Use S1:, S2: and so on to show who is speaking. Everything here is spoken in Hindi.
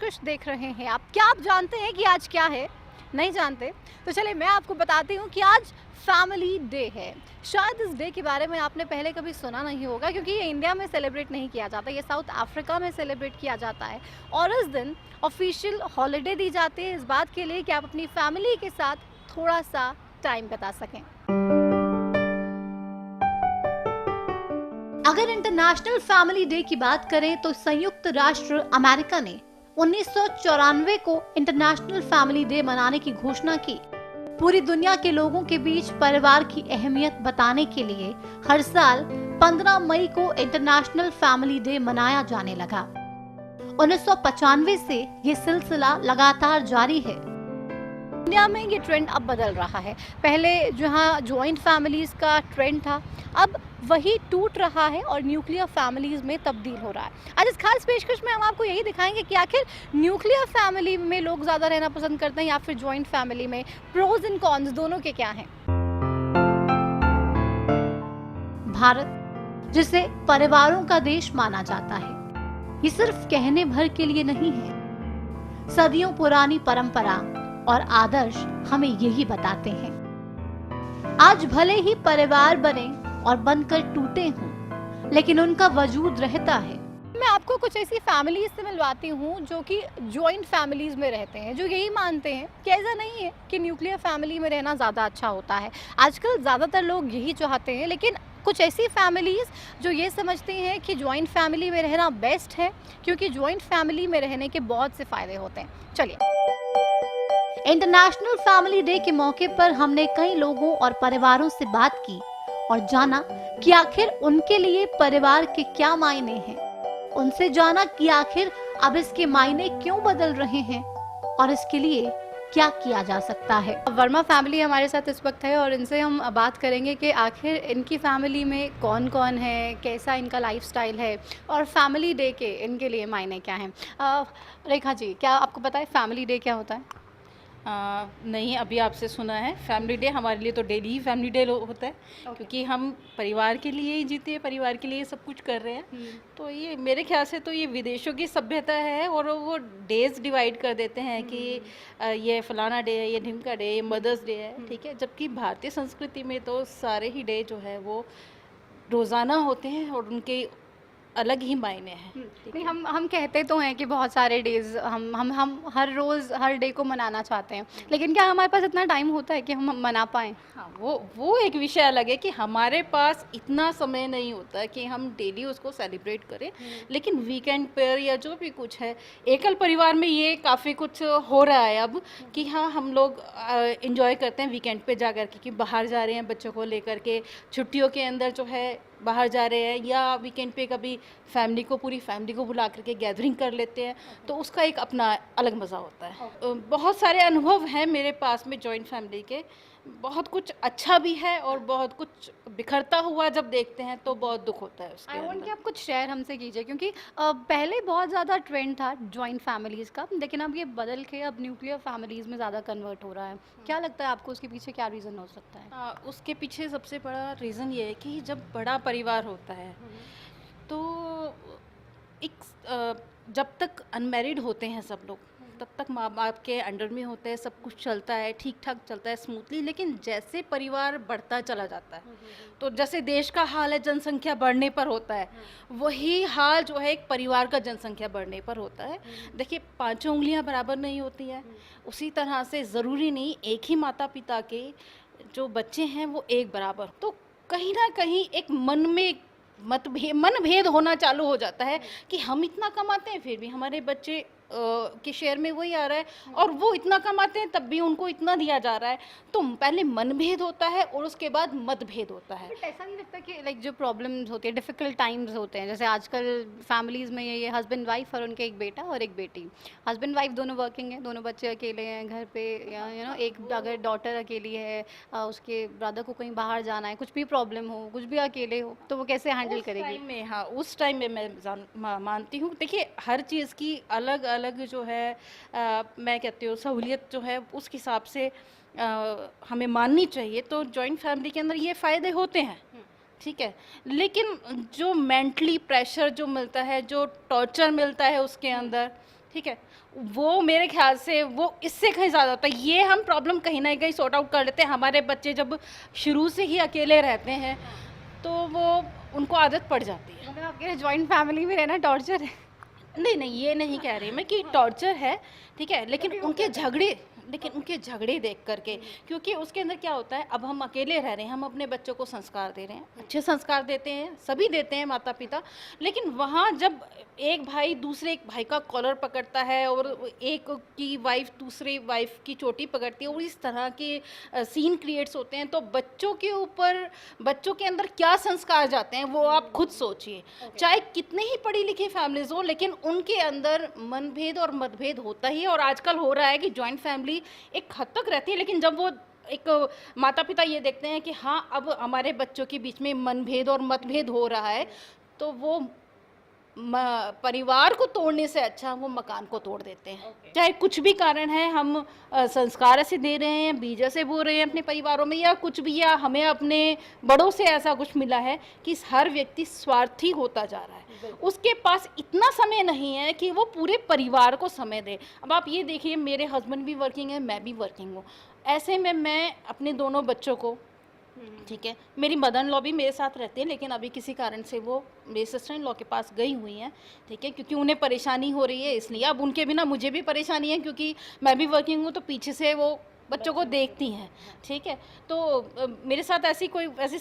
S1: पेशकश देख रहे हैं आप। क्या आप जानते हैं कि आज क्या है? नहीं जानते? तो चलिए मैं आपको बताती हूँ कि आज फैमिली डे है। शायद इस डे के बारे में आपने पहले कभी सुना नहीं होगा, क्योंकि ये इंडिया में सेलिब्रेट नहीं किया जाता, ये साउथ अफ्रीका में सेलिब्रेट किया जाता है। और इस दिन ऑफिशियल हॉलिडे दी जाती है इस बात के लिए कि आप अपनी फैमिली के साथ थोड़ा सा टाइम बिता सकें। अगर इंटरनेशनल फैमिली डे की बात करें तो संयुक्त राष्ट्र अमेरिका ने 1994 को इंटरनेशनल फैमिली डे मनाने की घोषणा की। पूरी दुनिया के लोगों के बीच परिवार की अहमियत बताने के लिए हर साल 15 मई को इंटरनेशनल फैमिली डे मनाया जाने लगा। 1995 से ये सिलसिला लगातार जारी है। इंडिया में ये ट्रेंड अब बदल रहा है। पहले जहाँ जॉइंट फैमिलीज़ का ट्रेंड था, अब वही टूट रहा है और न्यूक्लियर फैमिलीज़ में तब्दील हो रहा है। आज इस खास पेशकश में हम आपको यही दिखाएंगे कि आखिर न्यूक्लियर फैमिली में लोग ज़्यादा रहना पसंद करते हैं या फिर जॉइंट फैमिली में, प्रोज एंड कॉन्स दोनों के क्या हैं। भारत, जिसे परिवारों का देश माना जाता है, ये सिर्फ कहने भर के लिए नहीं है। सदियों पुरानी परंपरा और आदर्श हमें यही बताते हैं। आज भले ही परिवार बने और बनकर टूटे हों, लेकिन उनका वजूद रहता है। मैं आपको कुछ ऐसी फैमिलीज से मिलवाती हूँ जो कि जॉइंट फैमिलीज में रहते हैं, जो यही मानते हैं कि ऐसा नहीं है कि न्यूक्लियर फैमिली में रहना ज़्यादा अच्छा होता है। आजकल ज़्यादातर लोग यही चाहते हैं, लेकिन कुछ ऐसी फैमिलीज़ जो ये समझती हैं कि जॉइंट फैमिली में रहना बेस्ट है, क्योंकि जॉइंट फैमिली में रहने के बहुत से फ़ायदे होते हैं। चलिए, इंटरनेशनल फैमिली डे के मौके पर हमने कई लोगों और परिवारों से बात की और जाना कि आखिर उनके लिए परिवार के क्या मायने हैं। उनसे जाना कि आखिर अब इसके मायने क्यों बदल रहे हैं और इसके लिए क्या किया जा सकता है। वर्मा फैमिली हमारे साथ इस वक्त है और इनसे हम बात करेंगे कि आखिर इनकी फैमिली में कौन कौन है, कैसा इनका लाइफस्टाइल है और फैमिली डे के इनके लिए मायने क्या हैं। रेखा जी, क्या आपको पता है फैमिली डे क्या होता है?
S2: नहीं, अभी आपसे सुना है। फैमिली डे हमारे लिए तो डेली ही फैमिली डे होता है, क्योंकि हम परिवार के लिए ही जीते हैं, परिवार के लिए सब कुछ कर रहे हैं। तो ये मेरे ख्याल से तो ये विदेशों की सभ्यता है और वो डेज डिवाइड कर देते हैं कि ये फलाना डे है, ये ढिमका डे, ये मदर्स डे है, ठीक है। जबकि भारतीय संस्कृति में तो सारे ही डे जो है वो रोज़ाना होते हैं और उनके अलग ही मायने हैं।
S1: नहीं, हम कहते तो हैं कि बहुत सारे डेज हम हर रोज़ हर डे को मनाना चाहते हैं, लेकिन क्या हमारे पास इतना टाइम होता है कि हम मना पाएँ?
S2: हाँ, वो एक विषय अलग है कि हमारे पास इतना समय नहीं होता कि हम डेली उसको सेलिब्रेट करें। लेकिन वीकेंड पर या जो भी कुछ है, एकल परिवार में ये काफ़ी कुछ हो रहा है अब कि हाँ, हम लोग इंजॉय करते हैं वीकेंड पे जा कर के, कि बाहर जा रहे हैं बच्चों को लेकर के, छुट्टियों के अंदर जो है बाहर जा रहे हैं, या वीकेंड पे कभी फैमिली को, पूरी फैमिली को बुला करके गैदरिंग कर लेते हैं। तो उसका एक अपना अलग मज़ा होता है। बहुत सारे अनुभव हैं मेरे पास में जॉइंट फैमिली के। बहुत कुछ अच्छा भी है और बहुत कुछ बिखरता हुआ जब देखते हैं तो बहुत दुख होता है उसके
S1: आई वांट कि
S2: अंदर।
S1: आप कुछ शेयर हमसे कीजिए, क्योंकि पहले बहुत ज़्यादा ट्रेंड था जॉइंट फैमिलीज़ का, लेकिन अब ये बदल के अब न्यूक्लियर फैमिलीज़ में ज़्यादा कन्वर्ट हो रहा है। क्या लगता है आपको उसके पीछे क्या रीज़न हो सकता है?
S2: उसके पीछे सबसे बड़ा रीज़न ये है कि जब बड़ा परिवार होता है तो एक जब तक अनमैरिड होते हैं सब लोग, तब तक माँ बाप के अंडर में होते हैं, सब कुछ चलता है, ठीक ठाक चलता है, स्मूथली। लेकिन जैसे परिवार बढ़ता चला जाता है, तो जैसे देश का हाल है जनसंख्या बढ़ने पर होता है, वही हाल जो है एक परिवार का जनसंख्या बढ़ने पर होता है। देखिए, पांचों उंगलियां बराबर नहीं होती हैं। उसी तरह से ज़रूरी नहीं एक ही माता पिता के जो बच्चे हैं वो एक बराबर। तो कहीं ना कहीं एक मन में मनभेद होना चालू हो जाता है कि हम इतना कमाते हैं फिर भी हमारे बच्चे के शेयर में वही आ रहा है, और वो इतना कमाते हैं तब भी उनको इतना दिया जा रहा है। तो पहले मनभेद होता है और उसके बाद मतभेद होता है।
S1: बट ऐसा नहीं लगता कि लाइक जो प्रॉब्लम्स होती है, डिफ़िकल्ट टाइम्स होते हैं, जैसे आजकल फैमिलीज़ में ये हस्बैंड वाइफ और उनके एक बेटा और एक बेटी, हस्बैंड वाइफ दोनों वर्किंग हैं, दोनों बच्चे अकेले हैं घर पे, या एक अगर डॉटर अकेली है, उसके ब्रदर को कहीं बाहर जाना है, कुछ भी प्रॉब्लम हो, कुछ भी अकेले हो, तो वो कैसे हैंडल करेगी?
S2: हाँ, उस टाइम में मैं मानती हूँ। देखिए, हर चीज़ की अलग अलग जो है मैं कहती हूँ सहूलियत जो है उस हिसाब से हमें माननी चाहिए। तो जॉइंट फैमिली के अंदर ये फ़ायदे होते हैं, ठीक है। लेकिन जो मेंटली प्रेशर जो मिलता है, जो टॉर्चर मिलता है उसके अंदर, ठीक है, वो मेरे ख्याल से वो इससे कहीं ज़्यादा होता है। ये हम प्रॉब्लम कहीं ना कहीं सॉर्ट आउट कर लेते हैं। हमारे बच्चे जब शुरू से ही अकेले रहते हैं तो वो उनको आदत पड़ जाती है।
S1: मतलब आपके जॉइंट फैमिली में रहना टॉर्चर है?
S2: नहीं नहीं, ये नहीं कह रही मैं कि टॉर्चर है, ठीक है, लेकिन उनके झगड़े देख करके, क्योंकि उसके अंदर क्या होता है, अब हम अकेले रह रहे हैं, हम अपने बच्चों को संस्कार दे रहे हैं, अच्छे संस्कार देते हैं, सभी देते हैं माता पिता, लेकिन वहाँ जब एक भाई दूसरे एक भाई का कॉलर पकड़ता है और एक की वाइफ दूसरी वाइफ की चोटी पकड़ती है और इस तरह के सीन क्रिएट्स होते हैं, तो बच्चों के ऊपर, बच्चों के अंदर क्या संस्कार जाते हैं वो आप खुद सोचिए। चाहे कितने ही पढ़ी लिखी फैमिलीज हो, लेकिन उनके अंदर मनभेद और मतभेद होता ही है। और आजकल हो रहा है कि जॉइंट फैमिली एक हद तक रहती है, लेकिन जब वो एक माता पिता ये देखते हैं कि हाँ अब हमारे बच्चों के बीच में मनभेद और मतभेद हो रहा है, तो वो परिवार को तोड़ने से अच्छा वो मकान को तोड़ देते हैं। चाहे कुछ भी कारण है, हम संस्कार ऐसे दे रहे हैं, बीज ऐसे बो रहे हैं अपने परिवारों में, या कुछ भी, या हमें अपने बड़ों से ऐसा कुछ मिला है कि हर व्यक्ति स्वार्थी होता जा रहा है, उसके पास इतना समय नहीं है कि वो पूरे परिवार को समय दे। अब आप ये देखिए, मेरे हस्बैंड भी वर्किंग है, मैं भी वर्किंग हूँ, ऐसे में मैं अपने दोनों बच्चों को, ठीक है, मेरी मदर इन लॉ भी मेरे साथ रहते हैं, लेकिन अभी किसी कारण से वो मेरे सिस्टर इन लॉ के पास गई हुई हैं, ठीक है, क्योंकि उन्हें परेशानी हो रही है, इसलिए अब उनके बिना मुझे भी परेशानी है, क्योंकि मैं भी वर्किंग हूँ, तो पीछे से वो बच्चों को देखती हैं, ठीक है। तो मेरे साथ ऐसी कोई ऐसी